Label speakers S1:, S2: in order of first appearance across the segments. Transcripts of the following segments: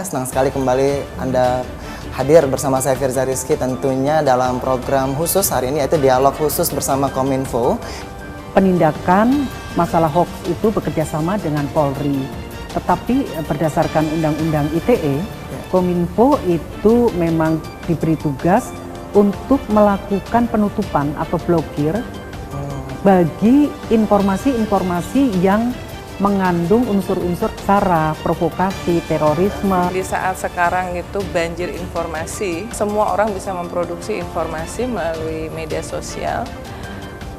S1: Senang sekali kembali Anda hadir bersama saya Firza Rizky tentunya dalam program khusus hari ini yaitu dialog khusus bersama Kominfo.
S2: Penindakan masalah hoax itu bekerjasama dengan Polri, tetapi berdasarkan Undang-Undang ITE, Kominfo itu memang diberi tugas untuk melakukan penutupan atau blokir bagi informasi-informasi yang mengandung unsur-unsur sara, provokasi, terorisme.
S3: Di saat sekarang itu banjir informasi, semua orang bisa memproduksi informasi melalui media sosial.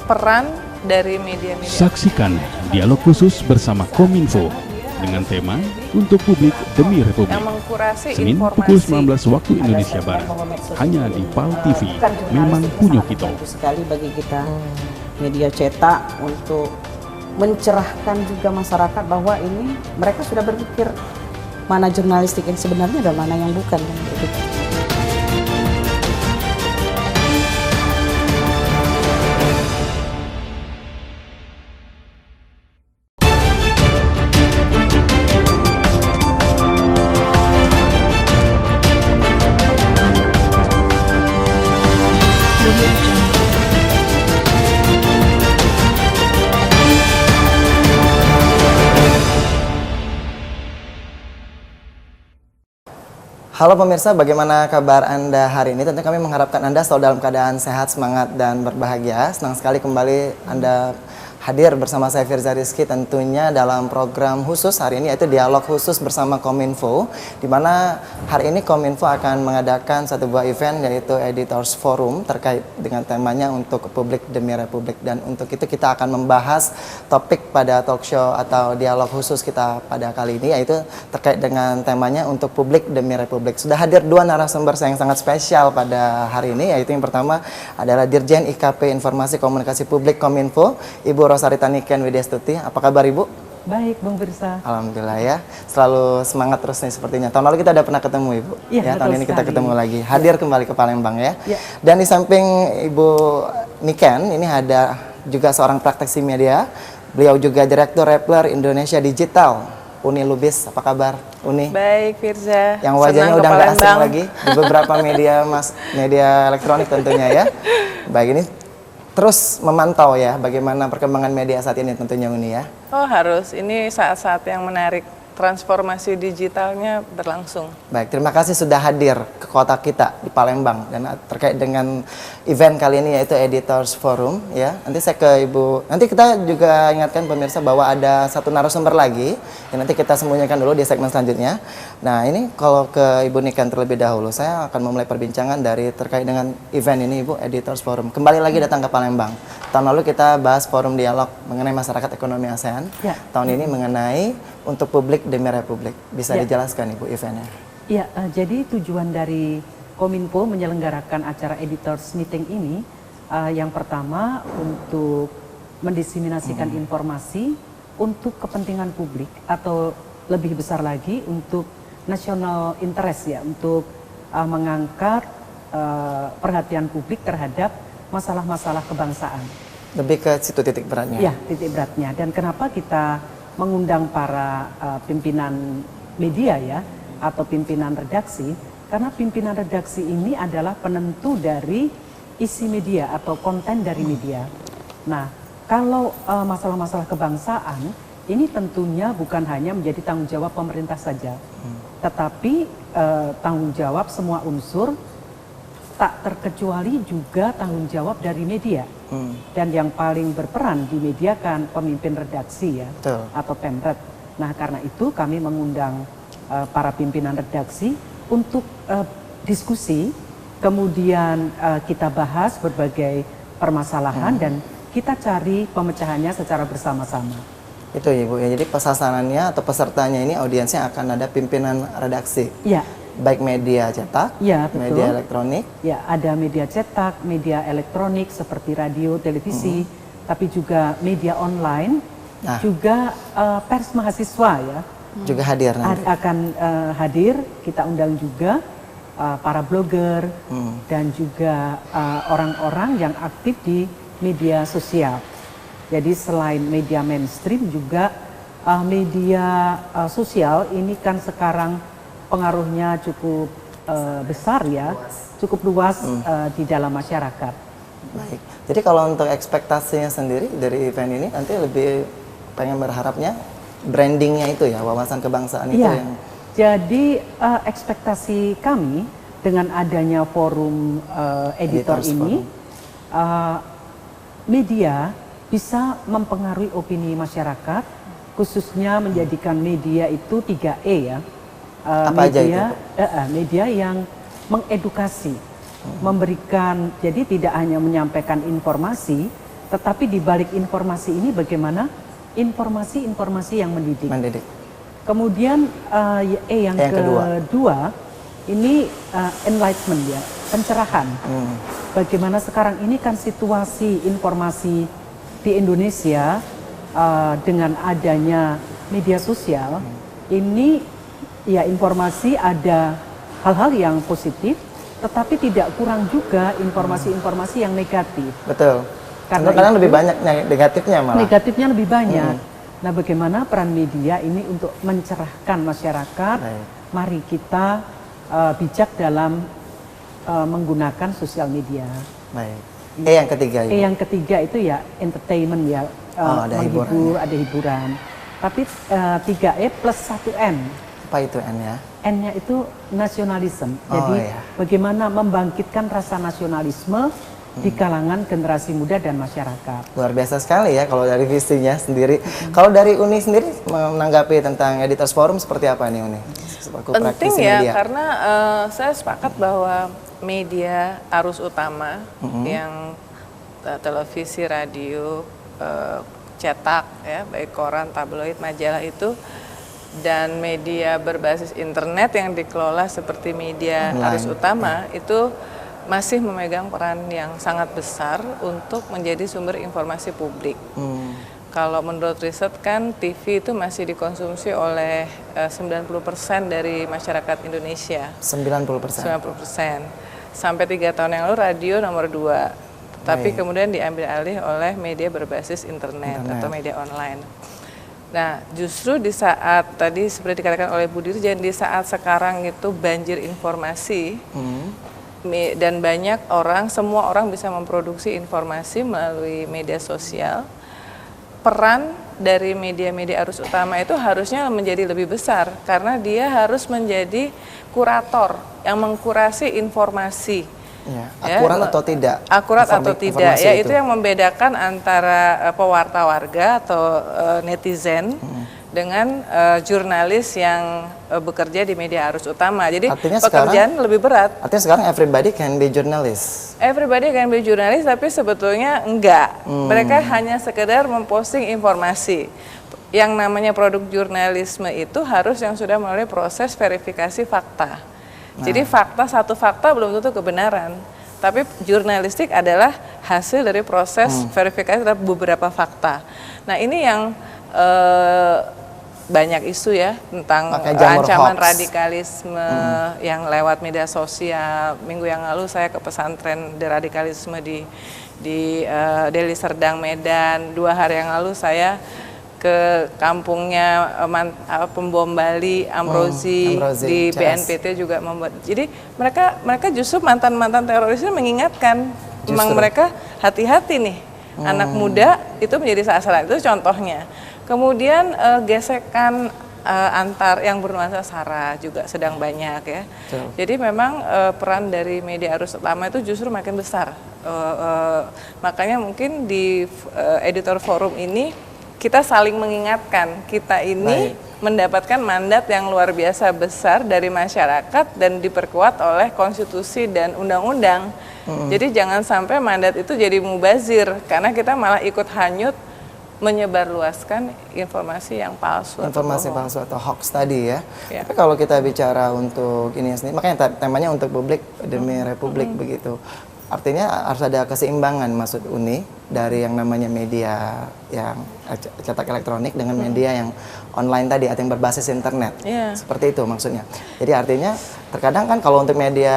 S3: Peran dari media-media.
S4: Saksikan dialog khusus bersama Kominfo dengan tema Untuk Publik Demi Republik.
S3: Yang mengkurasi
S4: Senin
S3: informasi.
S4: pukul 19 waktu Indonesia Barat. Hanya di PAL TV. Memang punya kita.
S5: Sekali bagi kita media cetak untuk mencerahkan juga masyarakat bahwa ini mereka sudah berpikir mana jurnalistik yang sebenarnya dan mana yang bukan.
S1: Halo pemirsa, bagaimana kabar Anda hari ini? Tentu kami mengharapkan Anda selalu dalam keadaan sehat, semangat, dan berbahagia. Senang sekali kembali Anda hadir bersama saya Firza Rizky tentunya dalam program khusus hari ini yaitu dialog khusus bersama Kominfo, di mana hari ini Kominfo akan mengadakan satu buah event yaitu Editors Forum terkait dengan temanya Untuk Publik Demi Republik, dan untuk itu kita akan membahas topik pada talk show atau dialog khusus kita pada kali ini yaitu terkait dengan temanya Untuk Publik Demi Republik. Sudah hadir dua narasumber yang sangat spesial pada hari ini, yaitu yang pertama adalah Dirjen IKP Informasi Komunikasi Publik Kominfo, Ibu Rosarita Niken Widyastuti. Apa kabar Ibu?
S2: Baik, Bung Firza.
S1: Alhamdulillah ya, selalu semangat terus nih sepertinya. Tahun lalu kita udah pernah ketemu Ibu,
S2: ya
S1: tahun ini kita ketemu lagi, hadir kembali ke Palembang ya.
S2: Ya.
S1: Dan di samping Ibu Niken, ini ada juga seorang praktisi media, beliau juga Direktur Rappler Indonesia Digital, Uni Lubis. Apa kabar Uni?
S3: Baik Firza.
S1: Yang wajahnya
S3: Senang
S1: udah
S3: ke
S1: nggak asing
S3: Palembang.
S1: lagi di beberapa media elektronik tentunya ya. Baik, ini terus memantau ya bagaimana perkembangan media saat ini tentunya Uni ya.
S3: Oh harus, ini saat-saat yang menarik. Transformasi digitalnya berlangsung.
S1: Baik, terima kasih sudah hadir ke kota kita di Palembang dan terkait dengan event kali ini yaitu Editors Forum ya. Nanti saya ke Ibu, nanti kita juga ingatkan pemirsa bahwa ada satu narasumber lagi yang nanti kita sembunyikan dulu di segmen selanjutnya. Nah, ini kalau ke Ibu Niken terlebih dahulu, saya akan memulai perbincangan dari terkait dengan event ini Ibu, Editors Forum. Kembali lagi datang ke Palembang. Tahun lalu kita bahas forum dialog mengenai masyarakat ekonomi ASEAN.
S2: Ya.
S1: Tahun ini mengenai Untuk Publik Demi Republik. Bisa
S2: Ya.
S1: dijelaskan Ibu eventnya?
S2: Ya, jadi tujuan dari Kominfo menyelenggarakan acara Editors Meeting ini yang pertama untuk mendiseminasikan informasi untuk kepentingan publik atau lebih besar lagi untuk national interest ya, untuk mengangkat perhatian publik terhadap masalah-masalah kebangsaan.
S1: Lebih ke situ titik beratnya.
S2: Ya, titik beratnya. Dan kenapa kita mengundang para pimpinan media ya, atau pimpinan redaksi? Karena pimpinan redaksi ini adalah penentu dari isi media atau konten dari media. Nah, kalau masalah-masalah kebangsaan, ini tentunya bukan hanya menjadi tanggung jawab pemerintah saja, tetapi tanggung jawab semua unsur, tak terkecuali juga tanggung jawab dari media. Dan yang paling berperan di media kan pemimpin redaksi ya.
S1: Betul.
S2: Atau pemret. Nah, karena itu kami mengundang para pimpinan redaksi untuk diskusi, kemudian kita bahas berbagai permasalahan dan kita cari pemecahannya secara bersama-sama.
S1: Itu Ibu ya, jadi sasarannya atau pesertanya ini audiensnya akan ada pimpinan redaksi.
S2: Ya.
S1: Baik media cetak,
S2: Ya, betul.
S1: media elektronik.
S2: Ya, ada media cetak, media elektronik seperti radio, televisi, tapi juga media online, juga pers mahasiswa ya.
S1: Juga hadir nanti.
S2: Akan hadir, kita undang juga para blogger dan juga orang-orang yang aktif di media sosial. Jadi selain media mainstream juga media sosial ini kan sekarang pengaruhnya cukup besar ya, cukup luas di dalam masyarakat.
S1: Baik. Jadi kalau untuk ekspektasinya sendiri dari event ini nanti lebih pengen berharapnya brandingnya itu ya, wawasan kebangsaan itu
S2: Iya.
S1: yang
S2: Jadi ekspektasi kami dengan adanya forum editor
S1: Editors
S2: ini,
S1: Forum.
S2: media bisa mempengaruhi opini masyarakat, khususnya menjadikan media itu 3E ya.
S1: Apa aja itu,
S2: media yang mengedukasi, memberikan, jadi tidak hanya menyampaikan informasi, tetapi di balik informasi ini bagaimana informasi-informasi yang mendidik.
S1: mendidik.
S2: Kemudian yang kedua ini enlightenment ya, pencerahan. Bagaimana sekarang ini kan situasi informasi di Indonesia dengan adanya media sosial, ini ya informasi ada hal-hal yang positif, tetapi tidak kurang juga informasi-informasi yang negatif.
S1: Betul.
S2: Karena
S1: Kadang
S2: itu-
S1: lebih banyak negatifnya malah.
S2: Negatifnya lebih banyak. Nah, bagaimana peran media ini untuk mencerahkan masyarakat?
S1: Baik.
S2: Mari kita bijak dalam menggunakan sosial media.
S1: Baik. Yang ketiga Ibu.
S2: Yang ketiga itu ya entertainment ya,
S1: ada hiburan,
S2: ada hiburan. Tapi 3E plus 1N.
S1: Apa itu N ya?
S2: N-nya itu nasionalisme.
S1: Oh,
S2: Jadi
S1: iya.
S2: bagaimana membangkitkan rasa nasionalisme di kalangan generasi muda dan masyarakat.
S1: Luar biasa sekali ya kalau dari visinya sendiri. Kalau dari Uni sendiri menanggapi tentang Editors Forum seperti apa nih Uni? Selaku
S3: Penting
S1: praktisi
S3: ya,
S1: media.
S3: karena saya sepakat bahwa media arus utama yang televisi, radio, cetak, ya, baik koran, tabloid, majalah itu, dan media berbasis internet yang dikelola seperti media
S1: Online,
S3: arus utama itu masih memegang peran yang sangat besar untuk menjadi sumber informasi publik. Kalau menurut riset kan TV itu masih dikonsumsi oleh 90% dari masyarakat Indonesia.
S1: 90%.
S3: 90%. Sampai 3 tahun yang lalu radio nomor 2. Tapi kemudian diambil alih oleh media berbasis internet atau media online. Nah, justru di saat tadi seperti dikatakan oleh Bu Dirjen, di saat sekarang itu banjir informasi, dan banyak orang, semua orang bisa memproduksi informasi melalui media sosial, peran dari media-media arus utama itu harusnya menjadi lebih besar karena dia harus menjadi kurator yang mengkurasi informasi.
S1: Ya, akurat atau tidak?
S3: Akurat atau tidak, ya itu yang membedakan antara pewarta warga atau netizen dengan jurnalis yang bekerja di media arus utama. Jadi
S1: Artinya
S3: pekerjaan lebih berat.
S1: Artinya sekarang everybody can be journalist.
S3: Everybody can be jurnalis, tapi sebetulnya enggak. Mereka hanya sekedar memposting informasi. Yang namanya produk jurnalisme itu harus yang sudah melalui proses verifikasi fakta. Jadi satu fakta belum tentu kebenaran. Tapi jurnalistik adalah hasil dari proses verifikasi terhadap beberapa fakta. Nah, ini yang banyak isu ya tentang ancaman radikalisme yang lewat media sosial. Minggu yang lalu saya ke pesantren deradikalisme di Deli Serdang, Medan. 2 hari yang lalu saya ke kampungnya pembom Bali Amrozi di BNPT juga membuat. Jadi mereka justru mantan teroris ini mengingatkan, memang mereka hati-hati nih. Anak muda itu menjadi sasaran, itu contohnya. Kemudian gesekan antar yang bernuansa sara juga sedang banyak ya. Jadi memang peran dari media arus utama itu justru makin besar. Makanya mungkin di editor forum ini kita saling mengingatkan, kita ini mendapatkan mandat yang luar biasa besar dari masyarakat dan diperkuat oleh konstitusi dan undang-undang. Jadi jangan sampai mandat itu jadi mubazir, karena kita malah ikut hanyut menyebarluaskan informasi yang palsu.
S1: Informasi palsu atau hoax tadi ya. Tapi kalau kita bicara untuk ini sendiri, makanya temanya untuk publik demi republik begitu. Artinya harus ada keseimbangan maksud Uni dari yang namanya media yang cetak elektronik dengan media yang online tadi atau yang berbasis internet. Seperti itu maksudnya. Jadi artinya terkadang kan kalau untuk media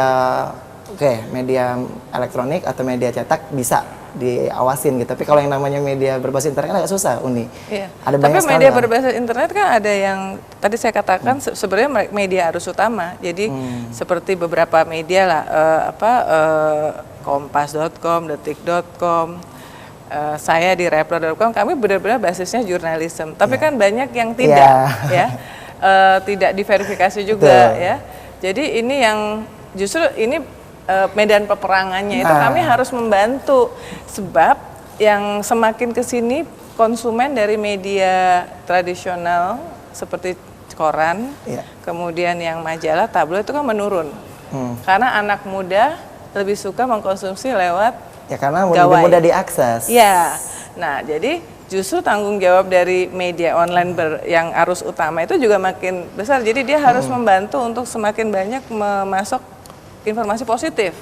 S1: media elektronik atau media cetak bisa diawasin gitu. Tapi kalau yang namanya media berbasis internet kan agak susah, Uni.
S3: Iya.
S1: Ada
S3: Tapi
S1: banyak sekali
S3: media
S1: kan.
S3: berbasis internet kan ada yang tadi saya katakan sebenarnya media arus utama. Jadi seperti beberapa media lah, kompas.com, detik.com, saya di repro.com, kami benar-benar basisnya jurnalisme. Tapi kan banyak yang tidak, ya, tidak diverifikasi juga, ya. Jadi ini yang justru ini medan peperangannya itu kami harus membantu, sebab yang semakin kesini konsumen dari media tradisional seperti koran, kemudian yang majalah, tabloid itu kan menurun, karena anak muda lebih suka mengkonsumsi lewat
S1: karena lebih mudah diakses.
S3: Ya, nah jadi justru tanggung jawab dari media online yang arus utama itu juga makin besar. Jadi dia harus membantu untuk semakin banyak memasok informasi positif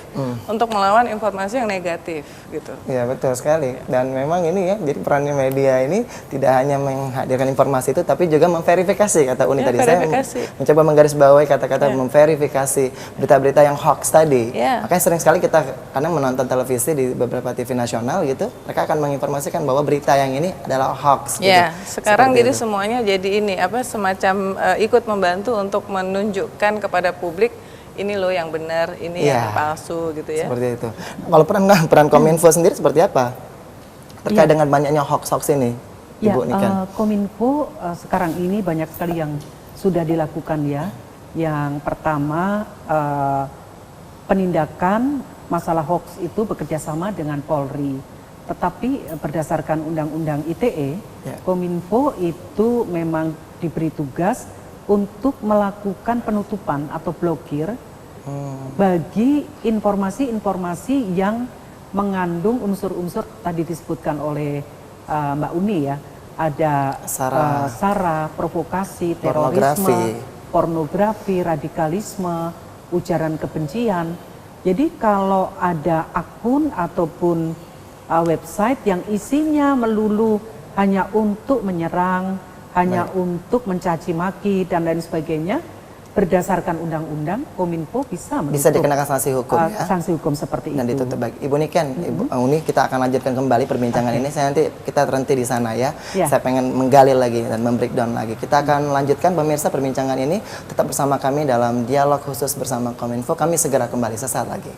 S3: untuk melawan informasi yang negatif gitu.
S1: Iya betul sekali. Dan memang ini ya, jadi perannya media ini tidak hanya menghadirkan informasi itu, tapi juga memverifikasi, kata Uni tadi. Saya mencoba menggarisbawahi kata-kata memverifikasi berita-berita yang hoax tadi. Makanya sering sekali kita kadang menonton televisi di beberapa TV nasional gitu, mereka akan menginformasikan bahwa berita yang ini adalah hoax.
S3: Ya,
S1: gitu.
S3: sekarang jadi semuanya jadi ini semacam ikut membantu untuk menunjukkan kepada publik ini loh yang benar, ini yang palsu gitu ya.
S1: Seperti itu. Kalau peran Kominfo sendiri seperti apa terkait dengan banyaknya hoax ini, Ibu Niken?
S2: Kominfo sekarang ini banyak sekali yang sudah dilakukan ya. Yang pertama penindakan masalah hoax itu bekerjasama dengan Polri. Tetapi berdasarkan Undang-Undang ITE, Kominfo itu memang diberi tugas untuk melakukan penutupan atau blokir bagi informasi-informasi yang mengandung unsur-unsur tadi disebutkan oleh Mbak Uni ya, ada sara, provokasi, terorisme, pornografi, radikalisme, ujaran kebencian. Jadi kalau ada akun ataupun website yang isinya melulu hanya untuk menyerang, hanya untuk mencaci maki dan lain sebagainya, berdasarkan undang-undang Kominfo bisa
S1: dikenakan sanksi hukum ya.
S2: Sanksi hukum seperti
S1: dan
S2: itu.
S1: ditutup baik. Ibu Niken, Ibu Uni, kita akan lanjutkan kembali perbincangan ini. Saya nanti kita berhenti di sana ya. Saya pengen menggali lagi dan membreakdown lagi. Kita akan lanjutkan pemirsa perbincangan ini. Tetap bersama kami dalam dialog khusus bersama Kominfo. Kami segera kembali sesaat lagi.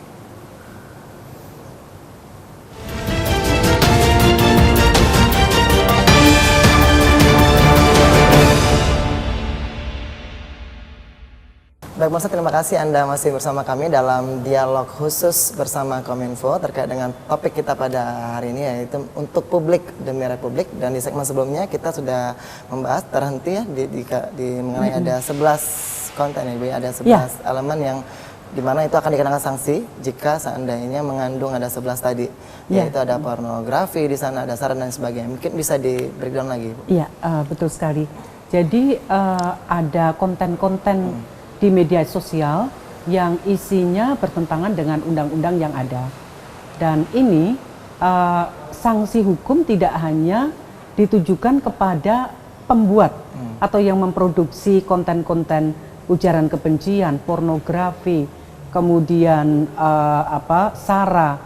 S1: Baik, Mas, terima kasih Anda masih bersama kami dalam dialog khusus bersama Kominfo terkait dengan topik kita pada hari ini, yaitu untuk publik demi Republik. Dan di segmen sebelumnya kita sudah membahas terhenti ya di mengenai ada 11 konten ya, Bu, ada 11 elemen yang dimana itu akan dikenakan sanksi jika seandainya mengandung ada 11 tadi. Yaitu ada pornografi di sana, ada sara dan sebagainya. Mungkin bisa di breakdown lagi, Bu.
S2: Iya, betul sekali. Jadi ada konten-konten di media sosial yang isinya bertentangan dengan undang-undang yang ada. Dan ini sanksi hukum tidak hanya ditujukan kepada pembuat atau yang memproduksi konten-konten ujaran kebencian, pornografi, kemudian sara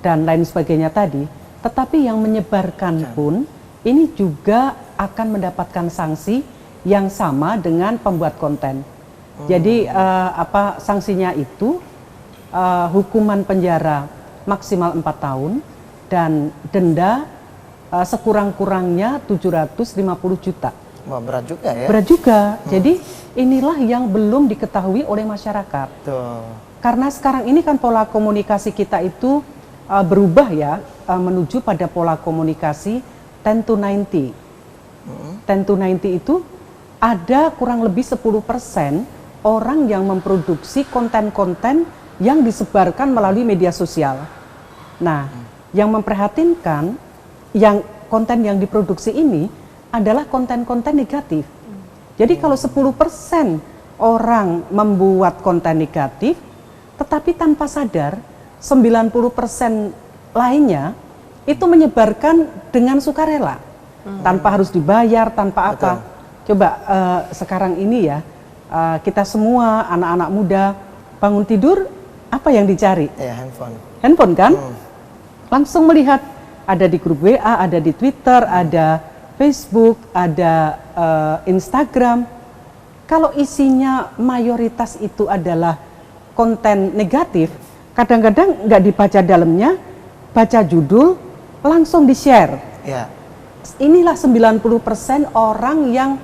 S2: dan lain sebagainya tadi, tetapi yang menyebarkan pun ini juga akan mendapatkan sanksi yang sama dengan pembuat konten. Jadi sanksinya itu hukuman penjara maksimal 4 tahun dan denda sekurang-kurangnya 750 juta.
S1: Wah, berat juga ya.
S2: Berat juga. Jadi inilah yang belum diketahui oleh masyarakat.
S1: Tuh.
S2: Karena sekarang ini kan pola komunikasi kita itu berubah ya, menuju pada pola komunikasi 10 to 90. 10 to 90 itu ada kurang lebih 10% orang yang memproduksi konten-konten yang disebarkan melalui media sosial. Nah, yang memprihatinkan, yang konten yang diproduksi ini adalah konten-konten negatif. Jadi kalau 10% orang membuat konten negatif, tetapi tanpa sadar 90% lainnya itu menyebarkan dengan sukarela, tanpa harus dibayar, tanpa apa. Coba sekarang ini ya, kita semua anak-anak muda bangun tidur apa yang dicari?
S1: Ya, handphone.
S2: Handphone kan? langsung melihat ada di grup WA, ada di Twitter, ada Facebook, ada Instagram. Kalau isinya mayoritas itu adalah konten negatif, kadang-kadang nggak dibaca dalamnya, baca judul, langsung di-share.
S1: Ya.
S2: Inilah 90% orang yang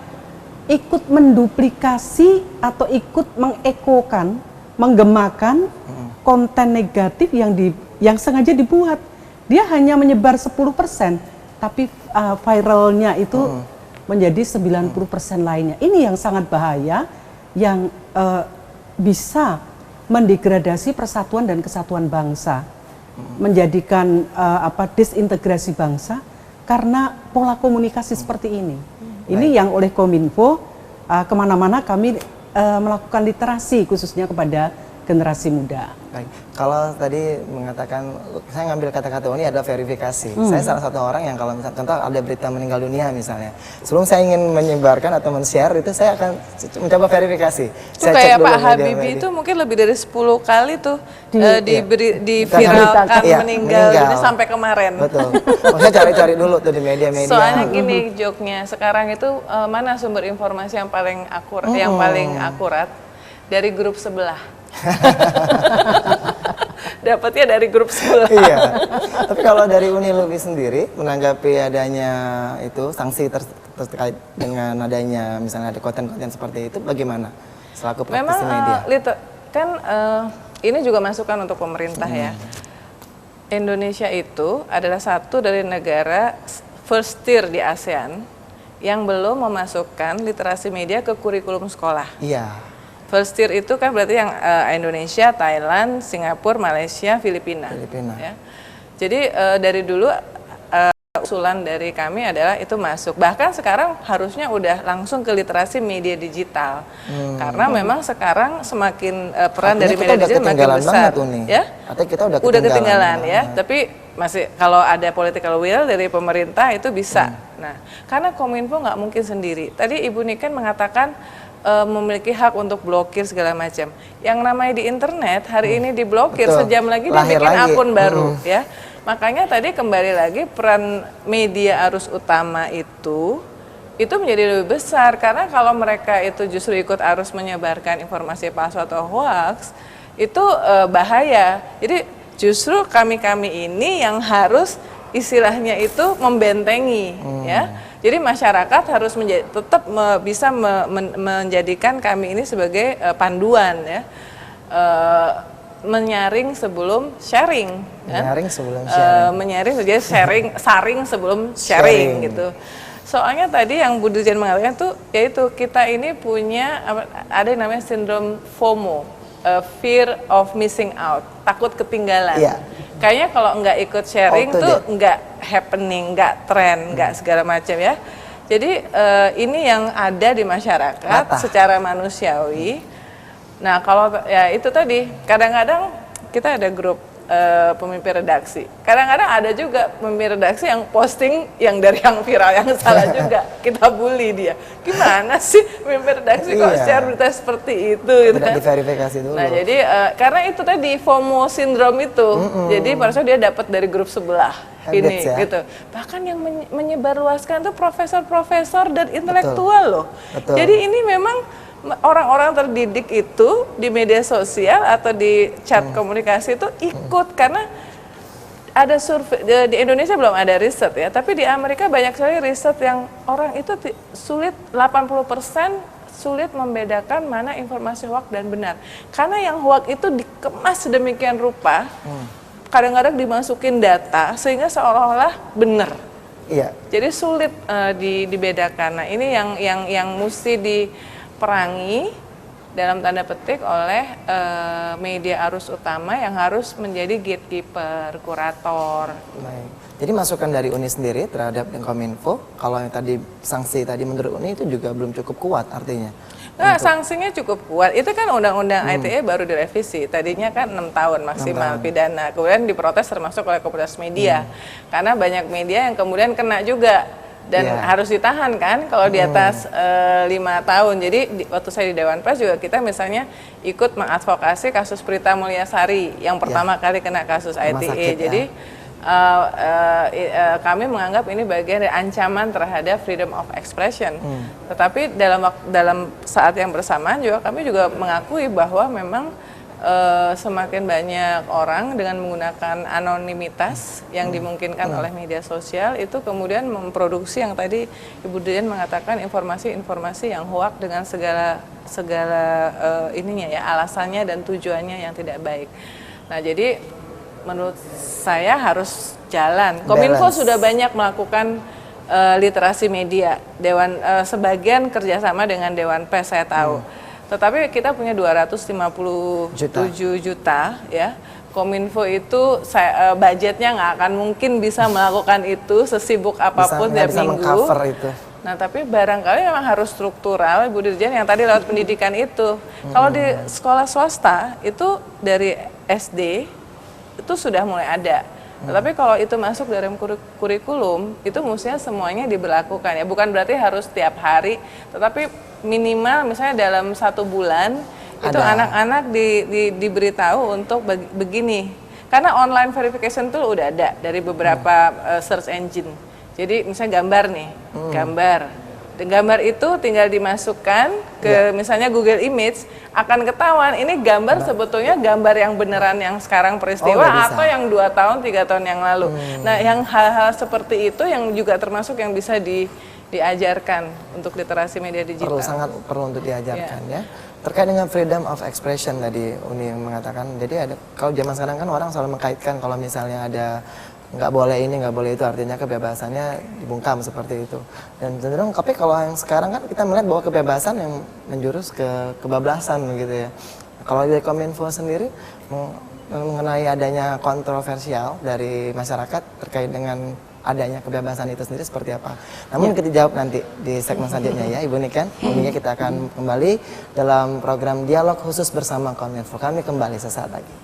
S2: ikut menduplikasi atau ikut mengekokan, menggemakan konten negatif yang sengaja dibuat. Dia hanya menyebar 10%, tapi viralnya itu menjadi 90% lainnya. Ini yang sangat bahaya, yang bisa mendegradasi persatuan dan kesatuan bangsa, menjadikan disintegrasi bangsa karena pola komunikasi seperti ini. Ini yang oleh Kominfo kemana-mana kami melakukan literasi khususnya kepada generasi muda.
S1: Baik. Kalau tadi mengatakan, saya ngambil kata-kata ini adalah verifikasi. Saya salah satu orang yang kalau misalnya contoh ada berita meninggal dunia misalnya, sebelum saya ingin menyebarkan atau men-share itu saya akan mencoba verifikasi.
S3: Itu kayak Pak Habibie itu mungkin lebih dari 10 kali tuh diviralkan meninggal itu sampai kemarin.
S1: Betul. Maksudnya cari-cari dulu tuh di media-media.
S3: Soalnya gini joknya, sekarang itu mana sumber informasi yang paling akurat dari grup sebelah. Dapatnya dari grup sebelah.
S1: Iya. Tapi kalau dari Unilubi sendiri menanggapi adanya itu sanksi terkait dengan adanya misalnya ada konten-konten seperti itu, bagaimana selaku praktisi media?
S3: Ini juga masukan untuk pemerintah ya. Indonesia itu adalah satu dari negara first tier di ASEAN yang belum memasukkan literasi media ke kurikulum sekolah.
S1: Iya.
S3: First tier itu kan berarti yang Indonesia, Thailand, Singapura, Malaysia, Filipina. Ya. Jadi dari dulu usulan dari kami adalah itu masuk. Bahkan sekarang harusnya udah langsung ke literasi media digital. Karena memang sekarang semakin peran dari media digital makin besar. Ya?
S1: Artinya kita udah
S3: ketinggalan ya. Tapi masih kalau ada political will dari pemerintah itu bisa. Nah, karena Kominfo nggak mungkin sendiri. Tadi Ibu Niken mengatakan memiliki hak untuk blokir segala macam. Yang namanya di internet hari ini diblokir, sejam lagi dia bikin akun baru ya. Makanya tadi kembali lagi peran media arus utama itu menjadi lebih besar, karena kalau mereka itu justru ikut arus menyebarkan informasi palsu atau hoax itu bahaya. Jadi justru kami ini yang harus istilahnya itu membentengi ya. Jadi masyarakat harus tetap bisa menjadikan kami ini sebagai panduan ya, menyaring sebelum sharing.
S1: Menyaring sebelum sharing.
S3: Menyaring jadi saring sebelum sharing gitu. Soalnya tadi yang Bu Dirjen mengatakan tuh, yaitu kita ini punya ada yang namanya sindrom FOMO, fear of missing out, takut ketinggalan. Yeah. Kayaknya kalau nggak ikut sharing tuh nggak happening, nggak tren, nggak segala macam ya. Jadi ini yang ada di masyarakat secara manusiawi. Nah kalau ya itu tadi, kadang-kadang kita ada grup pemimpin redaksi. Kadang-kadang ada juga pemimpin redaksi yang posting yang dari yang viral yang salah juga. Kita bully dia. Gimana sih pemimpin redaksi kok share berita seperti itu?
S1: Tidak diverifikasi dulu.
S3: Nah jadi karena itu tadi FOMO syndrome itu. Jadi pada dia dapat dari grup sebelah. Ini gitu. Bahkan yang menyebarluaskan tuh profesor-profesor dan intelektual loh. Betul. Jadi ini memang orang-orang terdidik itu di media sosial atau di chat komunikasi itu ikut, karena ada survei di Indonesia belum ada riset ya, tapi di Amerika banyak sekali riset yang orang itu sulit 80% sulit membedakan mana informasi hoax dan benar. Karena yang hoax itu dikemas sedemikian rupa, kadang-kadang dimasukin data sehingga seolah-olah benar.
S1: Iya.
S3: Jadi sulit dibedakan. Nah, ini yang mesti diperangi dalam tanda petik oleh media arus utama yang harus menjadi gatekeeper, kurator.
S1: Baik. Jadi masukan dari Uni sendiri terhadap Kominfo, kalau yang tadi sanksi tadi menurut Uni itu juga belum cukup kuat artinya?
S3: Nah, sanksinya cukup kuat. Itu kan undang-undang ITE baru direvisi. Tadinya kan 6 tahun maksimal pidana. Kemudian diprotes termasuk oleh komunitas media. Karena banyak media yang kemudian kena juga. Dan harus ditahan kan kalau di atas 5 tahun. Jadi waktu saya di Dewan Pers juga kita misalnya ikut mengadvokasi kasus Prita Mulyasari yang pertama kali kena kasus ITE. Jadi kami menganggap ini bagian dari ancaman terhadap freedom of expression. Tetapi dalam saat yang bersamaan juga kami juga mengakui bahwa memang semakin banyak orang dengan menggunakan anonimitas yang dimungkinkan oleh media sosial itu kemudian memproduksi yang tadi Ibu Dian mengatakan informasi-informasi yang hoak dengan segala ininya ya, alasannya dan tujuannya yang tidak baik. Nah, jadi menurut saya harus jalan. Kominfo sudah banyak melakukan literasi media. Sebagian kerjasama dengan Dewan Pers saya tahu. Tetapi kita punya 257 juta ya. Kominfo itu budgetnya nggak akan mungkin bisa melakukan itu sesibuk apapun tiap minggu.
S1: Itu.
S3: Nah, tapi barangkali memang harus struktural, Bu Dirjen, yang tadi lewat pendidikan itu. Kalau di sekolah swasta itu dari SD itu sudah mulai ada. Tetapi kalau itu masuk dalam kurikulum, itu mestinya semuanya diberlakukan ya. Bukan berarti harus tiap hari, tetapi minimal misalnya dalam 1 bulan itu anak-anak diberitahu untuk begini. Karena online verification tool udah ada dari beberapa search engine. Jadi misalnya gambar nih, gambar itu tinggal dimasukkan ke misalnya Google Image, akan ketahuan ini gambar sebetulnya gambar yang beneran yang sekarang peristiwa atau yang 2 tahun 3 tahun yang lalu. Nah, yang hal-hal seperti itu yang juga termasuk yang bisa diajarkan untuk literasi media digital.
S1: Sangat perlu untuk diajarkan ya. Terkait dengan freedom of expression tadi Uni yang mengatakan, jadi ada, kalau zaman sekarang kan orang selalu mengkaitkan kalau misalnya ada nggak boleh ini, nggak boleh itu, artinya kebebasannya dibungkam seperti itu. Dan cenderung, tapi kalau yang sekarang kan kita melihat bahwa kebebasan yang menjurus ke kebablasan begitu ya. Kalau dari Kominfo sendiri mengenai adanya kontroversial dari masyarakat terkait dengan adanya kebebasan itu sendiri seperti apa? Namun kita jawab nanti di segmen selanjutnya ya Ibu Niken. Intinya kita akan kembali dalam program dialog khusus bersama Kominfo. Kami kembali sesaat lagi.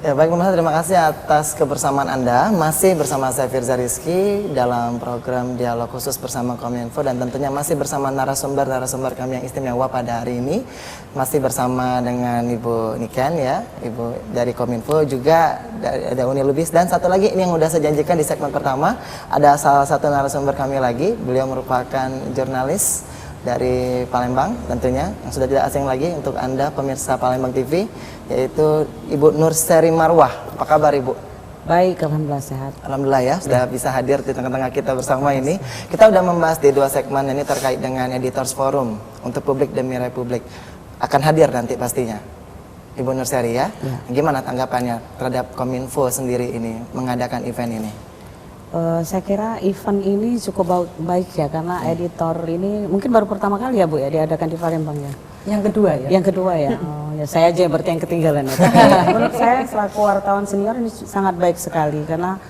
S1: Ya, baik pemirsa, terima kasih atas kebersamaan Anda. Masih bersama saya Firza Rizky dalam program dialog khusus bersama Kominfo, dan tentunya masih bersama narasumber kami yang istimewa pada hari ini. Masih bersama dengan Ibu Niken ya, Ibu dari Kominfo, juga ada Uni Lubis, dan satu lagi ini yang sudah saya janjikan di segmen pertama, ada salah satu narasumber kami lagi. Beliau merupakan jurnalis dari Palembang tentunya, yang sudah tidak asing lagi untuk Anda pemirsa Palembang TV, yaitu Ibu Nurseri Marwah. Apa kabar Ibu?
S5: Baik, alhamdulillah sehat.
S1: Alhamdulillah ya, sudah bisa hadir di tengah-tengah kita bersama ini. Kita sudah membahas di 2 segmen ini terkait dengan Editors Forum untuk Publik Demi Republik. Akan hadir nanti pastinya Ibu Nurseri ya. Gimana tanggapannya terhadap Kominfo sendiri ini mengadakan event ini?
S5: Saya kira event ini cukup baik ya, karena editor ini mungkin baru pertama kali ya Bu ya diadakan di Palembang ya.
S2: Yang kedua ya? Yang kedua ya.
S5: Oh ya, saya aja berarti yang ketinggalan ya. Menurut saya selaku wartawan senior ini sangat baik sekali, karena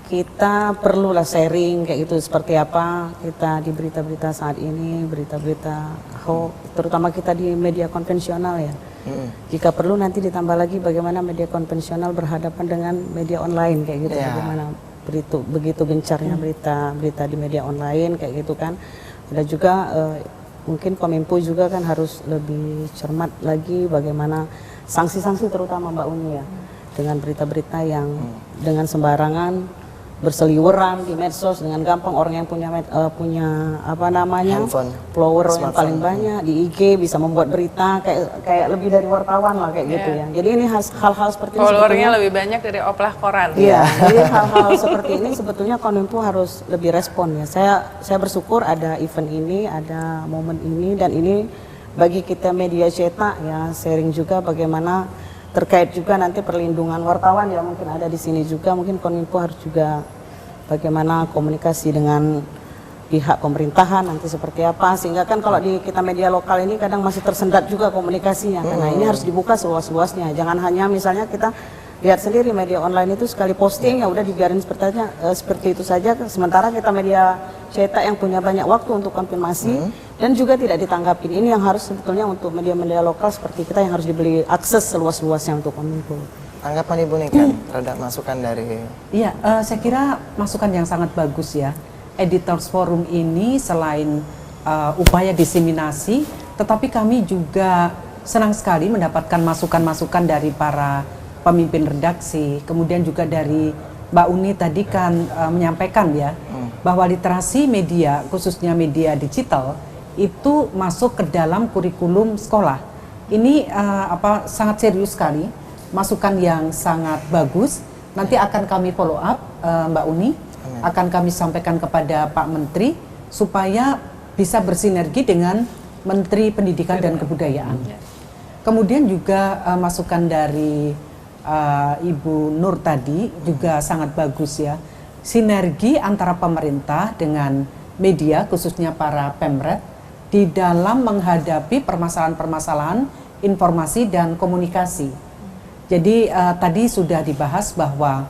S5: kita perlulah sharing kayak gitu, seperti apa kita di berita-berita saat ini, berita-berita hoax, terutama kita di media konvensional ya. Jika perlu nanti ditambah lagi bagaimana media konvensional berhadapan dengan media online kayak gitu, bagaimana begitu gencarnya berita di media online kayak gitu kan. Ada juga mungkin Kominfo juga kan harus lebih cermat lagi bagaimana sanksi-sanksi, terutama Mbak Uni ya, dengan berita-berita yang dengan sembarangan berseliweran di medsos dengan gampang. Orang yang punya apa namanya
S1: handphone,
S5: follower yang paling banyak di IG bisa membuat berita kayak lebih dari wartawan lah kayak gitu ya. Jadi ini hal-hal seperti ini
S3: followernya lebih banyak dari oplah koran.
S5: Iya, jadi hal-hal seperti ini sebetulnya Kominfo harus lebih respon ya. Saya bersyukur ada event ini, ada momen ini, dan ini bagi kita media cetak ya, sharing juga bagaimana terkait juga nanti perlindungan wartawan ya, mungkin ada di sini juga. Mungkin Kominfo harus juga bagaimana komunikasi dengan pihak pemerintahan nanti seperti apa, sehingga kan kalau di kita media lokal ini kadang masih tersendat juga komunikasinya. Karena ini harus dibuka seluas-luasnya, jangan hanya misalnya kita lihat sendiri media online itu sekali posting ya udah dibiarin seperti itu saja, sementara kita media cetak yang punya banyak waktu untuk konfirmasi dan juga tidak ditanggapin. Ini yang harus sebetulnya untuk media-media lokal seperti kita yang harus diberi akses seluas-luasnya untuk Kominfo.
S1: Tanggapan Ibu Niken terhadap masukan dari...
S2: Iya, saya kira masukan yang sangat bagus ya. Editors Forum ini selain upaya diseminasi, tetapi kami juga senang sekali mendapatkan masukan-masukan dari para pemimpin redaksi, kemudian juga dari Mbak Uni tadi kan menyampaikan ya bahwa literasi media, khususnya media digital itu masuk ke dalam kurikulum sekolah. Ini sangat serius sekali, masukan yang sangat bagus. Nanti akan kami follow up, Mbak Uni, akan kami sampaikan kepada Pak Menteri supaya bisa bersinergi dengan Menteri Pendidikan dan Kebudayaan. Kemudian juga masukan dari Ibu Nur tadi juga sangat bagus ya. Sinergi antara pemerintah dengan media, khususnya para pemret, di dalam menghadapi permasalahan-permasalahan informasi dan komunikasi. Jadi tadi sudah dibahas bahwa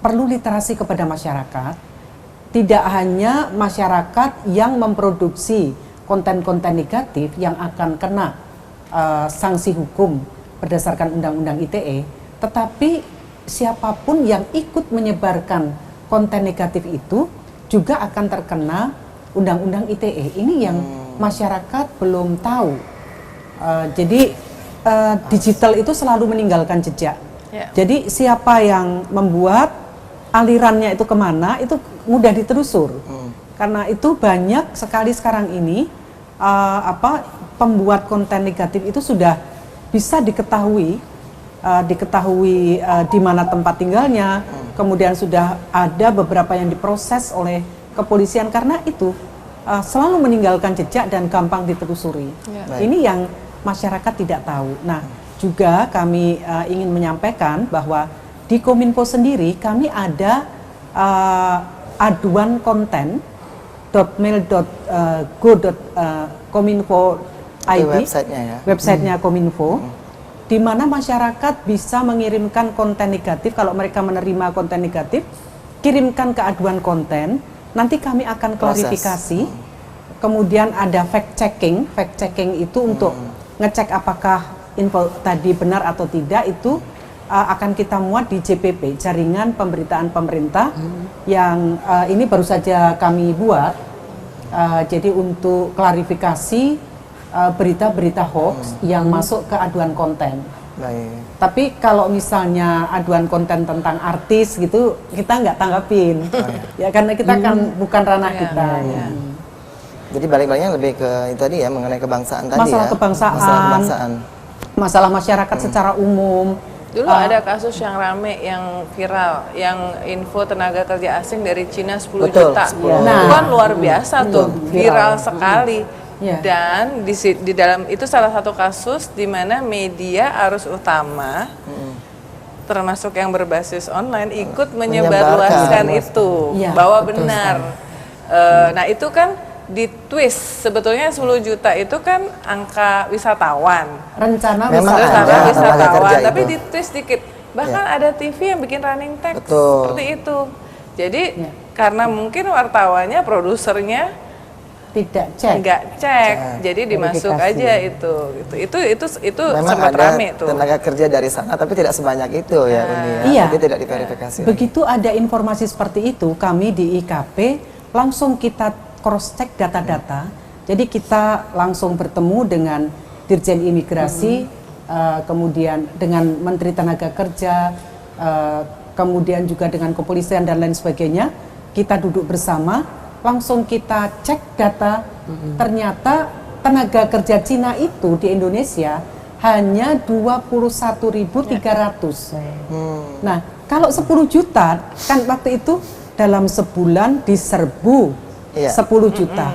S2: perlu literasi kepada masyarakat, tidak hanya masyarakat yang memproduksi konten-konten negatif yang akan kena sanksi hukum berdasarkan Undang-Undang ITE, tetapi siapapun yang ikut menyebarkan konten negatif itu juga akan terkena Undang-Undang ITE. Ini yang masyarakat belum tahu. Jadi digital itu selalu meninggalkan jejak. Jadi siapa yang membuat, alirannya itu kemana, itu mudah ditelusur. Karena itu banyak sekali sekarang ini pembuat konten negatif itu sudah bisa diketahui di mana tempat tinggalnya, kemudian sudah ada beberapa yang diproses oleh kepolisian karena itu selalu meninggalkan jejak dan gampang ditelusuri. Ini yang masyarakat tidak tahu. Nah, juga kami ingin menyampaikan bahwa di Kominfo sendiri kami ada aduan konten .mail.go.kominfo.id, websitenya Kominfo, di mana masyarakat bisa mengirimkan konten negatif. Kalau mereka menerima konten negatif, kirimkan ke aduan konten, nanti kami akan klarifikasi. Kemudian ada fact checking itu untuk ngecek apakah info tadi benar atau tidak, itu akan kita muat di JPP, Jaringan Pemberitaan Pemerintah, yang ini baru saja kami buat. Jadi untuk klarifikasi berita-berita hoax yang masuk ke aduan konten. Tapi kalau misalnya aduan konten tentang artis gitu, kita nggak tanggapin, ya karena kita kan bukan ranah kita.
S1: Jadi balik-baliknya lebih ke itu tadi ya, mengenai kebangsaan tadi
S2: masalah
S1: ya.
S2: Kebangsaan, masalah masyarakat secara umum.
S3: Dulu ada kasus yang rame, yang viral, yang info tenaga kerja asing dari Cina 10 juta. Itu kan luar biasa tuh, viral sekali. Dan di dalam itu salah satu kasus di mana media arus utama, termasuk yang berbasis online, ikut menyebarluaskan itu, bahwa benar. Nah itu kan di twist, sebetulnya 10 juta itu kan angka wisatawan,
S2: rencana
S3: wisatawan, tapi di twist dikit. Bahkan ada TV yang bikin running text seperti itu. Jadi karena mungkin wartawannya, produsernya nggak cek, jadi dimasuk aja itu sempat rame tuh.
S1: Tenaga kerja dari sana, tapi tidak sebanyak itu ya, jadi tidak diverifikasi.
S2: Begitu ada informasi seperti itu, kami di IKP langsung kita cross check data-data. Jadi kita langsung bertemu dengan Dirjen Imigrasi, kemudian dengan Menteri Tenaga Kerja, kemudian juga dengan kepolisian dan lain sebagainya. Kita duduk bersama, langsung kita cek data. Ternyata tenaga kerja Cina itu di Indonesia hanya 21.300. Nah, kalau 10 juta kan waktu itu dalam sebulan diserbu 10 juta.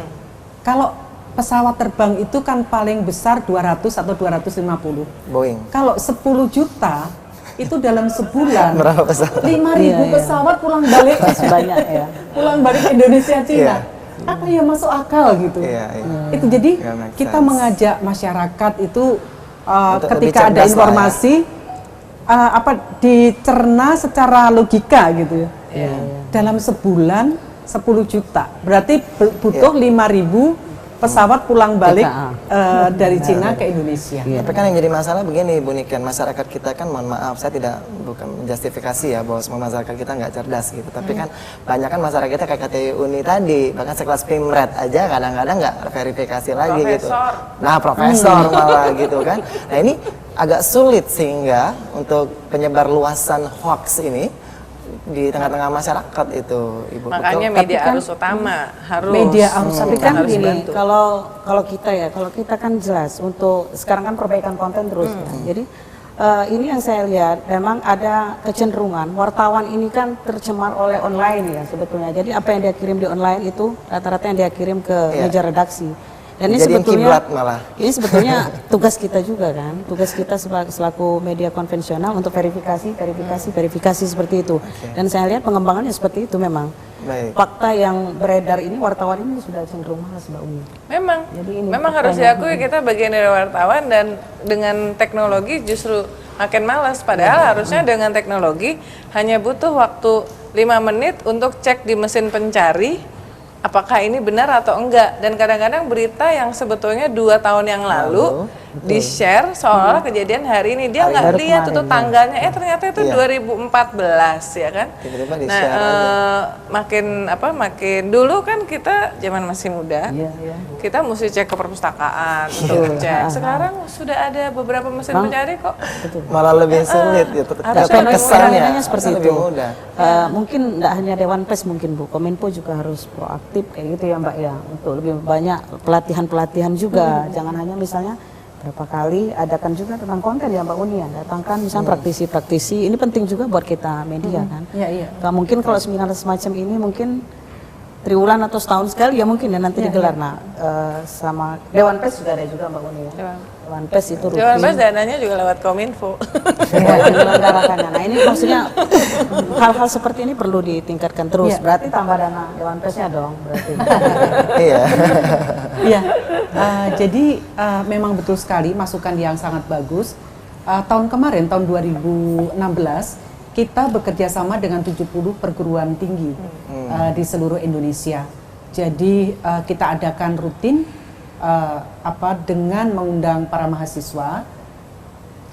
S2: Kalau pesawat terbang itu kan paling besar 200 atau 250.
S1: Boeing.
S2: Kalau 10 juta itu dalam sebulan
S1: berapa pesawat?
S2: 5.000 pesawat pulang balik banyak ya. Pulang balik Indonesia Cina. Apa ya masuk akal gitu. Itu jadi kita mengajak masyarakat itu ketika ada informasi dicerna secara logika gitu ya. Dalam sebulan 10 juta, berarti butuh 5.000 pesawat pulang balik
S5: Kita,
S2: dari Cina ke Indonesia.
S1: Tapi kan yang jadi masalah begini Bu Niken, masyarakat kita kan mohon maaf saya tidak bukan menjustifikasi ya bahwa semua masyarakat kita nggak cerdas gitu, tapi kan banyak kan masyarakat kita kayak KTI Uni tadi, bahkan sekelas Pimret aja kadang-kadang nggak verifikasi lagi gitu. Nah profesor malah gitu kan. Nah ini agak sulit sehingga untuk penyebar luasan hoax ini di tengah-tengah masyarakat itu, Ibu.
S3: Makanya
S1: Betul?
S3: media arus utama harus.
S2: Media arus
S5: Tapi
S2: utama
S5: kan
S2: harus
S5: gini,
S2: dibantu.
S5: kalau kita kan jelas untuk sekarang kan perbaikan konten terus ya. Jadi ini yang saya lihat memang ada kecenderungan wartawan ini kan tercemar oleh online ya sebetulnya. Jadi apa yang dia kirim di online itu rata-rata yang dia kirim ke meja redaksi. Dan ini
S1: Dijadiin
S5: sebetulnya
S1: kiblat malah.
S5: ini sebetulnya tugas kita juga kan, tugas kita selaku media konvensional untuk verifikasi seperti itu. Dan saya lihat pengembangannya seperti itu memang.
S1: Baik.
S5: Fakta yang beredar ini wartawan ini sudah cenderung malas Mbak Umi.
S3: Memang,
S5: Jadi ini
S3: memang harus
S5: pertanyaan.
S3: diakui kita bagian dari wartawan dan dengan teknologi justru makin malas. Padahal harusnya dengan teknologi hanya butuh waktu 5 menit untuk cek di mesin pencari apakah ini benar atau enggak. Dan kadang-kadang berita yang sebetulnya 2 tahun yang lalu di-share seolah kejadian hari ini. Dia nggak
S5: baru
S3: lihat itu
S5: kemarin,
S3: tanggalnya, ternyata itu
S1: Iya.
S3: 2014 ya kan.
S1: Tiba-tiba
S3: Nah,
S1: di-share aja.
S3: makin dulu kan kita zaman masih muda, kita mesti cek ke perpustakaan untuk cek. Sekarang sudah ada beberapa mesin pencari kok.
S1: Malah lebih sulit gitu.
S3: harusnya lebih
S1: Kesannya
S5: mudah. Seperti
S1: harusnya
S5: itu.
S1: lebih mudah.
S5: Mungkin tidak hanya Dewan Pers mungkin Bu, Kominfo juga harus proaktif kayak gitu ya Mbak ya, untuk lebih banyak pelatihan juga. Jangan hanya misalnya berapa kali adakan juga tentang konten ya Mbak Uni ya, datangkan misalnya praktisi-praktisi, ini penting juga buat kita media kan.
S2: Iya.
S5: Nggak mungkin kalau seminar semacam ini mungkin triwulan atau setahun sekali ya mungkin ya nanti digelar. Nah sama Dewan Pers juga ada juga Mbak Uni ya. Dewan Pers itu rutin.
S3: Dewan Pers dananya juga lewat Kominfo.
S5: Ya, diselenggarakannya. Nah ini maksudnya hal-hal seperti ini perlu ditingkatkan terus. Berarti tambah dana Dewan Persnya dong berarti.
S1: Iya.
S2: Iya, jadi memang betul sekali masukan yang sangat bagus. Tahun kemarin, tahun 2016, kita bekerja sama dengan 70 perguruan tinggi di seluruh Indonesia. Jadi kita adakan rutin dengan mengundang para mahasiswa.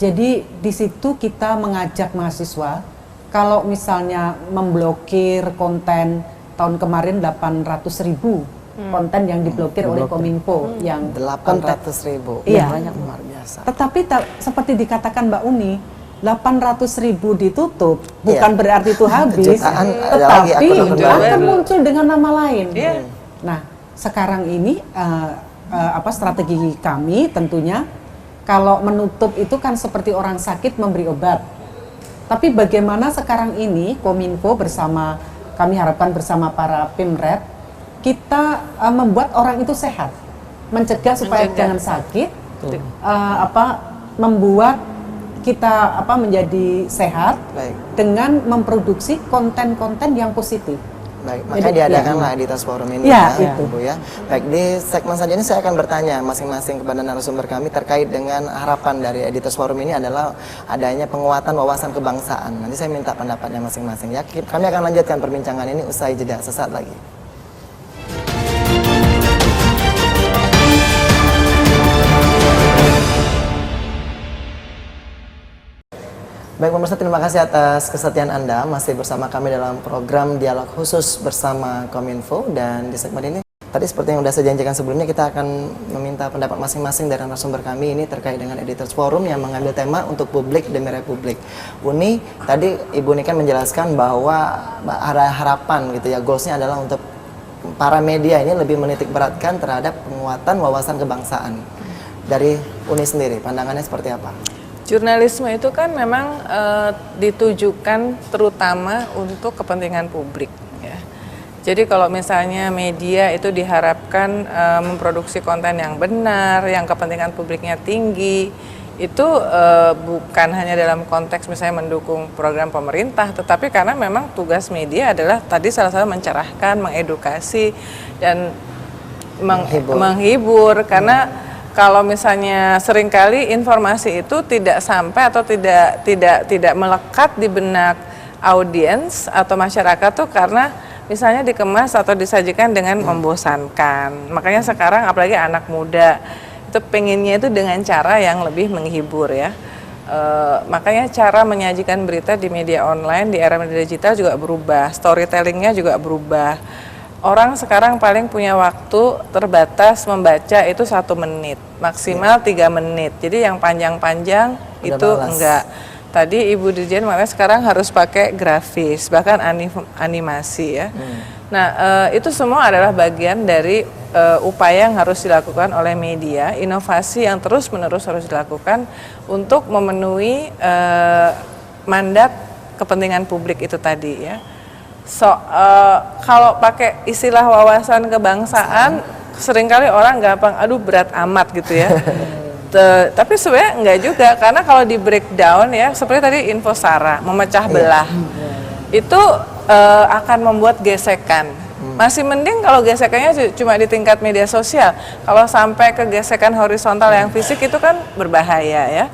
S2: Jadi di situ kita mengajak mahasiswa, kalau misalnya memblokir konten tahun kemarin 800.000 konten yang diblokir oleh Kominfo yang
S1: 800.000.
S2: Iya.
S1: Banyak, luar biasa.
S2: Tetapi seperti dikatakan Mbak Uni, 800.000 ditutup bukan berarti itu habis,
S1: Jutaan ada lagi
S2: tetapi
S1: akun baru.
S2: akan muncul dengan nama lain.
S3: Iya.
S2: Nah, sekarang ini strategi kami tentunya kalau menutup itu kan seperti orang sakit memberi obat. Tapi bagaimana sekarang ini Kominfo kami harapkan bersama para Pimret kita membuat orang itu sehat, mencegah supaya jangan sakit, membuat kita menjadi sehat
S1: Baik.
S2: dengan memproduksi konten-konten yang positif.
S1: Baik, makanya diadakanlah Editas Forum ini
S2: Ya,
S1: ya,
S2: itu.
S1: Bu ya. Baik, di segmen selanjutnya saya akan bertanya masing-masing kepada narasumber kami terkait dengan harapan dari Editas Forum ini adalah adanya penguatan wawasan kebangsaan. Nanti saya minta pendapatnya masing-masing ya. Kami akan lanjutkan perbincangan ini usai jeda sesaat lagi. Baik pemirsa, terima kasih atas kesetiaan Anda masih bersama kami dalam program Dialog Khusus bersama Kominfo. Dan di segmen ini tadi seperti yang sudah saya janjikan sebelumnya, kita akan meminta pendapat masing-masing dari narasumber kami ini terkait dengan Editors Forum yang mengambil tema untuk publik demi republik. Uni, tadi Ibu Niken menjelaskan bahwa ada harapan gitu ya, goalsnya adalah untuk para media ini lebih menitik beratkan terhadap penguatan wawasan kebangsaan. Dari Uni sendiri, pandangannya seperti apa?
S3: Jurnalisme itu kan memang ditujukan terutama untuk kepentingan publik. Ya. Jadi kalau misalnya media itu diharapkan memproduksi konten yang benar, yang kepentingan publiknya tinggi, itu bukan hanya dalam konteks misalnya mendukung program pemerintah, tetapi karena memang tugas media adalah tadi salah satu mencerahkan, mengedukasi, dan menghibur karena kalau misalnya seringkali informasi itu tidak sampai atau tidak melekat di benak audiens atau masyarakat tuh karena misalnya dikemas atau disajikan dengan membosankan. Makanya sekarang apalagi anak muda itu pengennya itu dengan cara yang lebih menghibur ya. Makanya cara menyajikan berita di media online, di era media digital juga berubah, storytellingnya juga berubah. Orang sekarang paling punya waktu terbatas membaca itu 1 menit, maksimal 3 menit. Jadi yang panjang-panjang itu
S1: malas.
S3: enggak. Tadi Ibu Dirjen makanya sekarang harus pakai grafis, bahkan animasi ya. Nah itu semua adalah bagian dari upaya yang harus dilakukan oleh media, inovasi yang terus-menerus harus dilakukan untuk memenuhi mandat kepentingan publik itu tadi ya. Kalau pakai istilah wawasan kebangsaan, seringkali orang gampang, aduh berat amat gitu ya. Tapi sebenarnya enggak juga, karena kalau di breakdown ya, seperti tadi info SARA, memecah belah, itu akan membuat gesekan. Masih mending kalau gesekannya cuma di tingkat media sosial. Kalau sampai ke gesekan horizontal yang fisik itu kan berbahaya ya.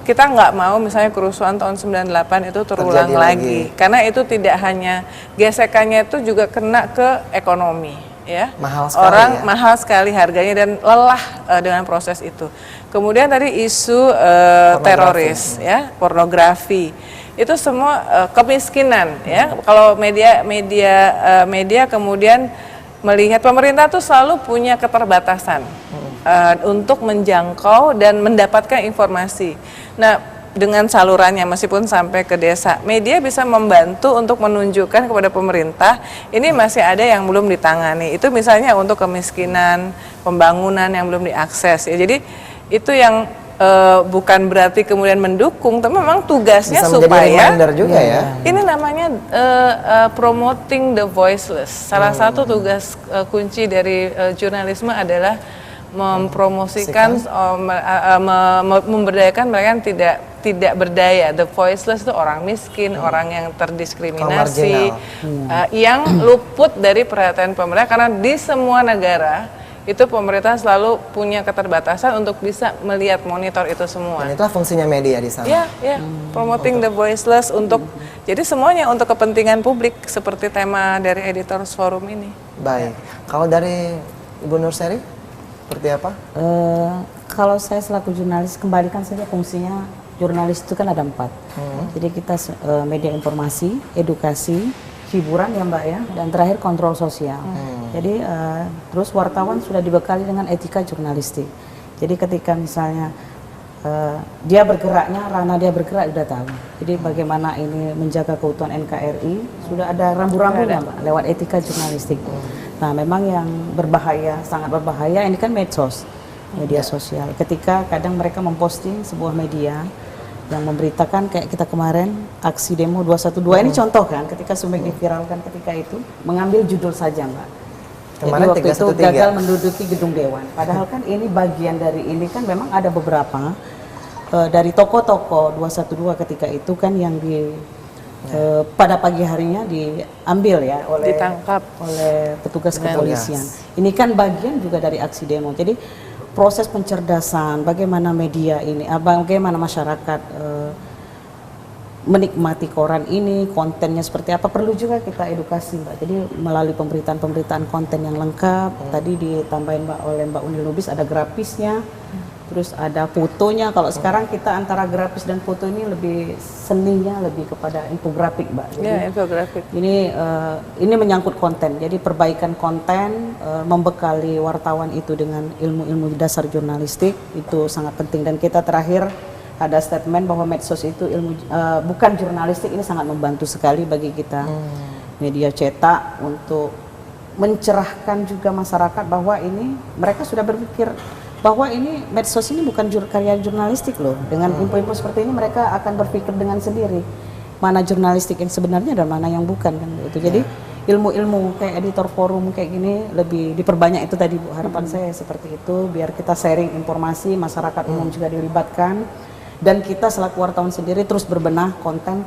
S3: Kita nggak mau misalnya kerusuhan tahun 98 itu terulang lagi. Karena itu tidak hanya gesekannya, itu juga kena ke ekonomi ya.
S1: Mahal sekali
S3: Orang
S1: ya.
S3: mahal sekali harganya dan lelah dengan proses itu. Kemudian tadi isu teroris ya, pornografi. Itu semua kemiskinan ya. Kalau media kemudian melihat pemerintah tuh selalu punya keterbatasan untuk menjangkau dan mendapatkan informasi. Nah, dengan salurannya meskipun sampai ke desa, media bisa membantu untuk menunjukkan kepada pemerintah ini masih ada yang belum ditangani. Itu misalnya untuk kemiskinan, pembangunan yang belum diakses ya. Jadi itu yang bukan berarti kemudian mendukung, tapi memang tugasnya
S1: Bisa menjadi
S3: supaya
S1: reminder juga ya.
S3: ini namanya promoting the voiceless. Salah satu tugas kunci dari jurnalisme adalah mempromosikan, memberdayakan mereka yang tidak berdaya. The voiceless itu orang miskin, orang yang terdiskriminasi, yang luput dari perhatian pemerintah. Karena di semua negara itu pemerintah selalu punya keterbatasan untuk bisa melihat monitor itu semua.
S1: Dan itulah fungsinya media di sana.
S3: Ya, promoting the voiceless untuk jadi semuanya untuk kepentingan publik seperti tema dari Editors Forum ini.
S1: Baik. Kalau dari Ibu Nurseri seperti apa?
S5: Kalau saya selaku jurnalis, kembalikan saja fungsinya. Jurnalis itu kan ada 4. Jadi kita media informasi, edukasi, hiburan ya Mbak ya, dan terakhir kontrol sosial. Jadi terus wartawan sudah dibekali dengan etika jurnalistik. Jadi ketika misalnya dia bergeraknya, ranah dia bergerak sudah tahu. Jadi bagaimana ini menjaga keutuhan NKRI sudah ada rambu-rambunya Mbak, lewat etika jurnalistik. Nah memang yang berbahaya, sangat berbahaya ini kan medsos, media sosial. Ketika kadang mereka memposting sebuah media yang memberitakan kayak kita kemarin aksi demo 212 ini contoh kan, ketika Sumek diviralkan ketika itu mengambil judul saja Mbak.
S1: Kemarin
S5: Jadi waktu itu
S1: 313.
S5: gagal menduduki gedung dewan. Padahal kan ini bagian dari ini kan memang ada beberapa dari toko-toko 212 ketika itu kan yang pada pagi harinya diambil ya
S3: Ditangkap
S5: oleh petugas kepolisian. Ini kan bagian juga dari aksi demo. Jadi proses pencerdasan bagaimana media ini, bagaimana masyarakat menikmati koran ini, kontennya seperti apa, perlu juga kita edukasi Mbak. Jadi melalui pemberitaan konten yang lengkap, tadi ditambahin oleh Mbak Uni Lubis ada grafisnya, terus ada fotonya. Kalau sekarang kita antara grafis dan foto ini lebih seninya lebih kepada infografik Mbak. Jadi,
S3: infografik.
S5: Ini menyangkut konten, jadi perbaikan konten, membekali wartawan itu dengan ilmu-ilmu dasar jurnalistik itu sangat penting. Dan kita terakhir ada statement bahwa medsos itu bukan jurnalistik, ini sangat membantu sekali bagi kita media cetak untuk mencerahkan juga masyarakat bahwa ini mereka sudah berpikir bahwa ini medsos ini bukan karya jurnalistik loh. Dengan info-info seperti ini mereka akan berpikir dengan sendiri mana jurnalistik yang sebenarnya dan mana yang bukan kan itu. Jadi ilmu-ilmu kayak editor forum kayak gini lebih diperbanyak itu tadi Bu. Harapan saya seperti itu biar kita sharing informasi, masyarakat umum juga dilibatkan. Dan kita selaku wartawan sendiri terus berbenah konten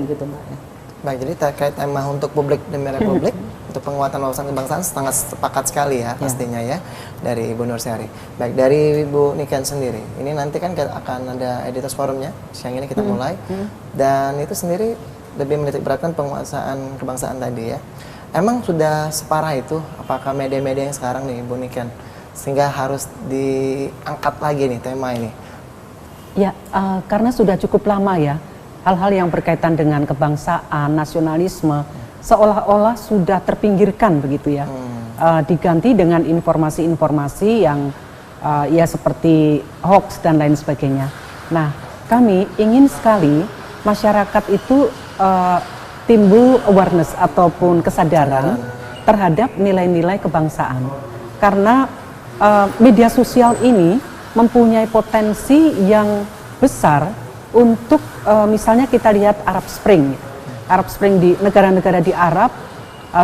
S5: gitu Mbak ya.
S1: Baik, jadi terkait tema untuk publik demi republik untuk penguatan wawasan kebangsaan sangat sepakat sekali ya pastinya ya dari Ibu Nurseri. Baik, dari Ibu Niken sendiri, ini nanti kan akan ada Editors Forumnya, siang ini kita mulai dan itu sendiri lebih menitik beratkan penguasaan kebangsaan tadi ya. Emang sudah separah itu? Apakah media-media yang sekarang nih Ibu Niken sehingga harus diangkat lagi nih tema ini?
S2: Ya, karena sudah cukup lama ya, hal-hal yang berkaitan dengan kebangsaan, nasionalisme, seolah-olah sudah terpinggirkan begitu ya. Diganti dengan informasi-informasi yang ya seperti hoax dan lain sebagainya. Nah, kami ingin sekali masyarakat itu timbul awareness ataupun kesadaran terhadap nilai-nilai kebangsaan. Karena media sosial ini mempunyai potensi yang besar untuk misalnya kita lihat Arab Spring. Arab Spring di negara-negara di Arab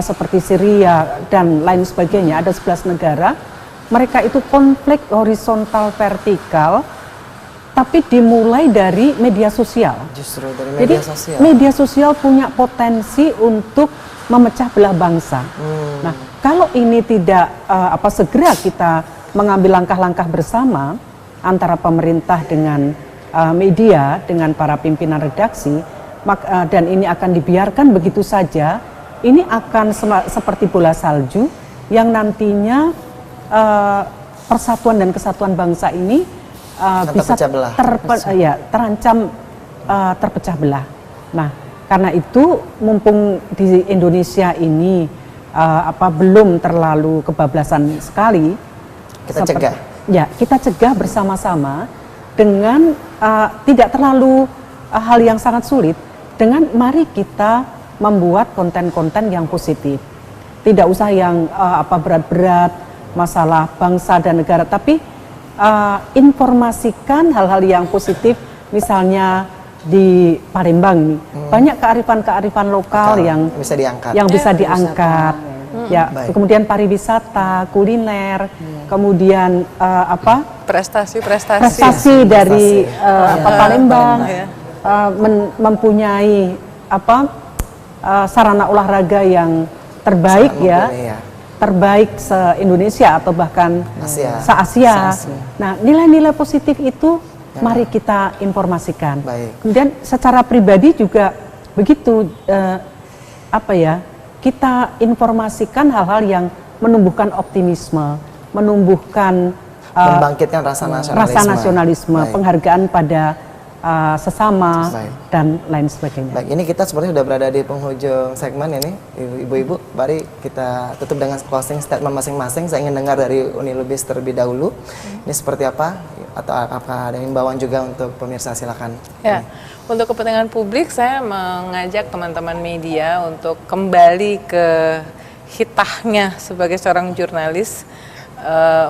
S2: seperti Syria dan lain sebagainya, ada 11 negara, mereka itu konflik horizontal vertikal tapi dimulai dari media sosial.
S1: Justru dari media sosial.
S2: Media sosial punya potensi untuk memecah belah bangsa. Nah, kalau ini tidak segera kita mengambil langkah-langkah bersama antara pemerintah dengan media, dengan para pimpinan redaksi, dan ini akan dibiarkan begitu saja, ini akan seperti bola salju yang nantinya persatuan dan kesatuan bangsa ini bisa terancam terpecah belah. Nah, karena itu mumpung di Indonesia ini belum terlalu kebablasan sekali,
S1: kita cegah.
S2: Ya, kita cegah bersama-sama dengan tidak terlalu hal yang sangat sulit. Dengan mari kita membuat konten-konten yang positif. Tidak usah yang berat-berat masalah bangsa dan negara, tapi informasikan hal-hal yang positif. Misalnya di Palembang ini banyak kearifan-kearifan lokal yang bisa diangkat. Ya, kemudian pariwisata, kuliner, kemudian prestasi dari Palembang, mempunyai sarana olahraga yang terbaik terbaik se-Indonesia atau bahkan se-Asia. Nah, nilai-nilai positif itu mari kita informasikan. Kemudian secara pribadi juga begitu, kita informasikan hal-hal yang menumbuhkan optimisme, menumbuhkan
S1: membangkitkan rasa nasionalisme,
S2: penghargaan pada sesama dan lain sebagainya.
S1: Baik, ini kita sepertinya sudah berada di penghujung segmen ini, ibu-ibu. Mari kita tutup dengan closing statement masing-masing. Saya ingin dengar dari Uni Lubis terlebih dahulu. Ini seperti apa? Atau apakah ada himbauan juga untuk pemirsa? Silakan.
S3: Ya, untuk kepentingan publik saya mengajak teman-teman media untuk kembali ke hitahnya sebagai seorang jurnalis,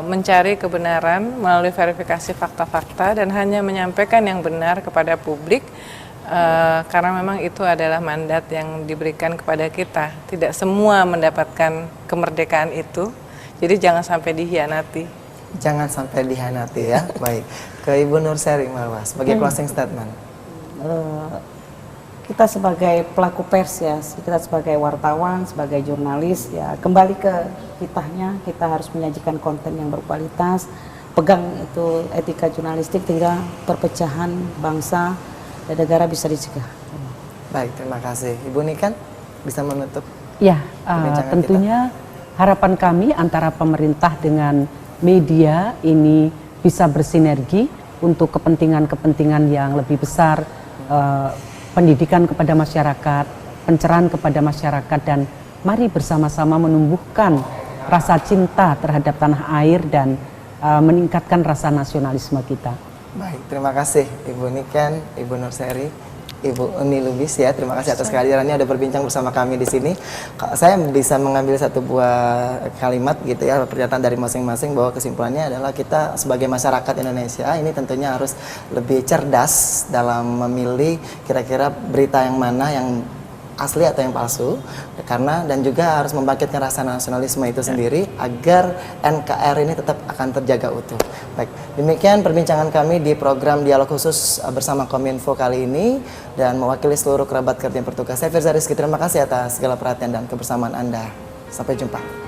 S3: mencari kebenaran melalui verifikasi fakta-fakta dan hanya menyampaikan yang benar kepada publik, karena memang itu adalah mandat yang diberikan kepada kita. Tidak semua mendapatkan kemerdekaan itu, jadi jangan sampai dihianati.
S1: Jangan sampai dihianati ya. Baik, ke Ibu Nur Seri Marwah sebagai closing statement.
S5: Kita sebagai pelaku pers ya, kita sebagai wartawan, sebagai jurnalis ya, kembali ke kitahnya, kita harus menyajikan konten yang berkualitas, pegang itu etika jurnalistik hingga perpecahan bangsa dan negara bisa dicegah.
S1: Baik, terima kasih. Ibu Niken bisa menutup?
S2: Ya, tentunya harapan kami antara pemerintah dengan media ini bisa bersinergi untuk kepentingan-kepentingan yang lebih besar, pendidikan kepada masyarakat, pencerahan kepada masyarakat, dan mari bersama-sama menumbuhkan rasa cinta terhadap tanah air dan meningkatkan rasa nasionalisme kita.
S1: Baik, terima kasih Ibu Niken, Ibu Nur Seri, Ibu Uni Lubis ya. Terima kasih atas kehadirannya, udah berbincang bersama kami di sini. Saya bisa mengambil satu buah kalimat gitu ya, pernyataan dari masing-masing, bahwa kesimpulannya adalah kita sebagai masyarakat Indonesia ini tentunya harus lebih cerdas dalam memilih kira-kira berita yang mana yang asli atau yang palsu, karena dan juga harus membangkitkan rasa nasionalisme itu sendiri agar NKRI ini tetap akan terjaga utuh. Baik, demikian perbincangan kami di program Dialog Khusus bersama Kominfo kali ini, dan mewakili seluruh kerabat kerja yang bertugas, saya Firza Rizky, terima kasih atas segala perhatian dan kebersamaan Anda. Sampai jumpa.